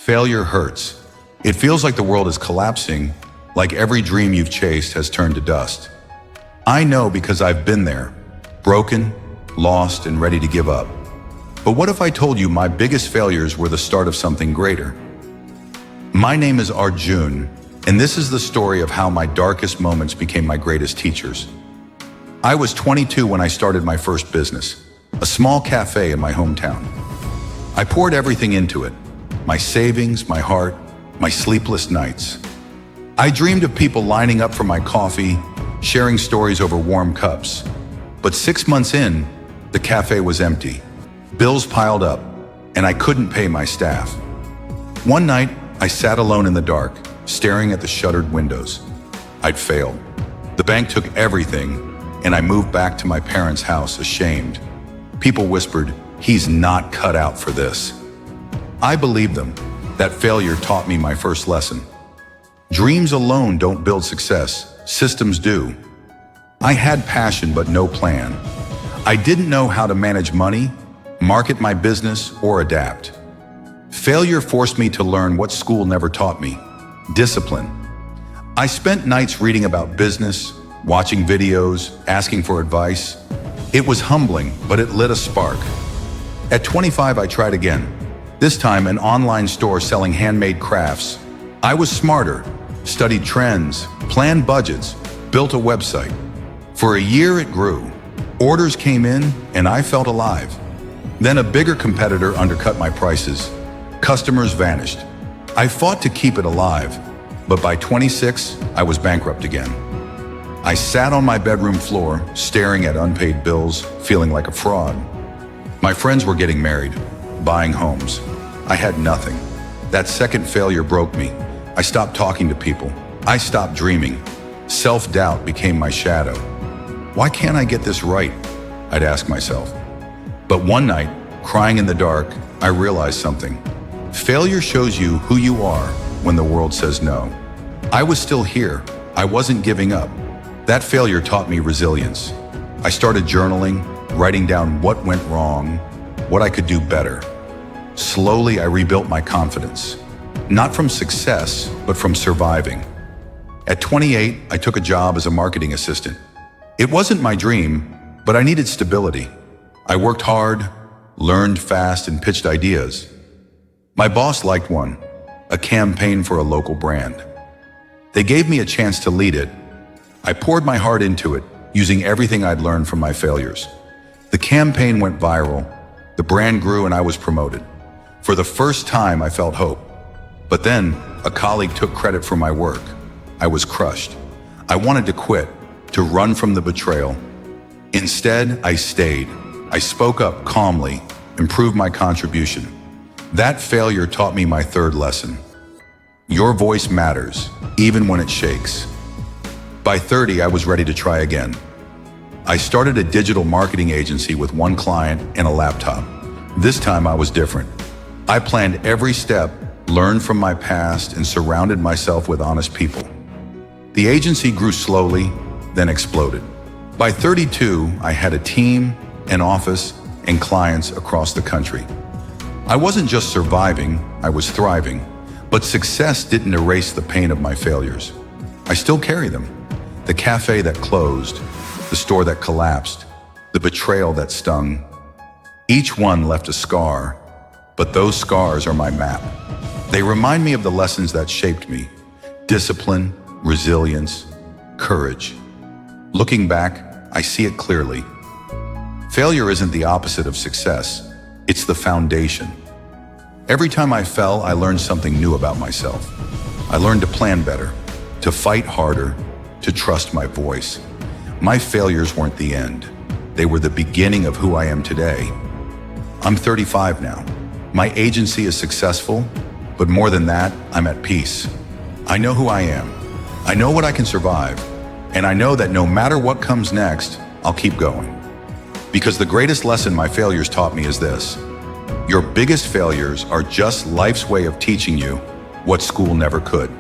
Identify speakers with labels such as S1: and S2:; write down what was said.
S1: Failure hurts. It feels like the world is collapsing, like every dream you've chased has turned to dust. I know because I've been there, broken, lost, and ready to give up. But what if I told you my biggest failures were the start of something greater? My name is Arjun, and this is the story of how my darkest moments became my greatest teachers. I was 22 when I started my first business, a small cafe in my hometown. I poured everything into it, my savings, my heart, my sleepless nights. I dreamed of people lining up for my coffee, sharing stories over warm cups. But 6 months in, the cafe was empty. Bills piled up, and I couldn't pay my staff. One night, I sat alone in the dark, staring at the shuttered windows. I'd failed. The bank took everything, and I moved back to my parents' house ashamed. People whispered, "He's not cut out for this." I believed them. That failure taught me my first lesson. Dreams alone don't build success, systems do. I had passion but no plan. I didn't know how to manage money, market my business, or adapt. Failure forced me to learn what school never taught me: discipline. I spent nights reading about business, watching videos, asking for advice. It was humbling, but it lit a spark. At 25, I tried again. This time, an online store selling handmade crafts. I was smarter, studied trends, planned budgets, built a website. For a year, it grew. Orders came in, and I felt alive. Then a bigger competitor undercut my prices. Customers vanished. I fought to keep it alive, but by 26, I was bankrupt again. I sat on my bedroom floor, staring at unpaid bills, feeling like a fraud. My friends were getting married, buying homes. I had nothing. That second failure broke me. I stopped talking to people. I stopped dreaming. Self-doubt became my shadow. Why can't I get this right? I'd ask myself. But one night, crying in the dark, I realized something. Failure shows you who you are when the world says no. I was still here. I wasn't giving up. That failure taught me resilience. I started journaling, writing down what went wrong, what I could do better. Slowly, I rebuilt my confidence. Not from success, but from surviving. At 28, I took a job as a marketing assistant. It wasn't my dream, but I needed stability. I worked hard, learned fast, and pitched ideas. My boss liked one, a campaign for a local brand. They gave me a chance to lead it. I poured my heart into it, using everything I'd learned from my failures. The campaign went viral, the brand grew, and I was promoted. For the first time, I felt hope. But then, a colleague took credit for my work. I was crushed. I wanted to quit, to run from the betrayal. Instead, I stayed. I spoke up calmly, improved my contribution. That failure taught me my third lesson. Your voice matters, even when it shakes. By 30, I was ready to try again. I started a digital marketing agency with one client and a laptop. This time I was different. I planned every step, learned from my past, and surrounded myself with honest people. The agency grew slowly, then exploded. By 32, I had a team, an office, and clients across the country. I wasn't just surviving, I was thriving. But success didn't erase the pain of my failures. I still carry them. The cafe that closed, the store that collapsed, the betrayal that stung. Each one left a scar, but those scars are my map. They remind me of the lessons that shaped me: discipline, resilience, courage. Looking back, I see it clearly. Failure isn't the opposite of success, it's the foundation. Every time I fell, I learned something new about myself. I learned to plan better, to fight harder, to trust my voice. My failures weren't the end. They were the beginning of who I am today. I'm 35 now. My agency is successful, but more than that, I'm at peace. I know who I am. I know what I can survive. And I know that no matter what comes next, I'll keep going. Because the greatest lesson my failures taught me is this: your biggest failures are just life's way of teaching you what school never could.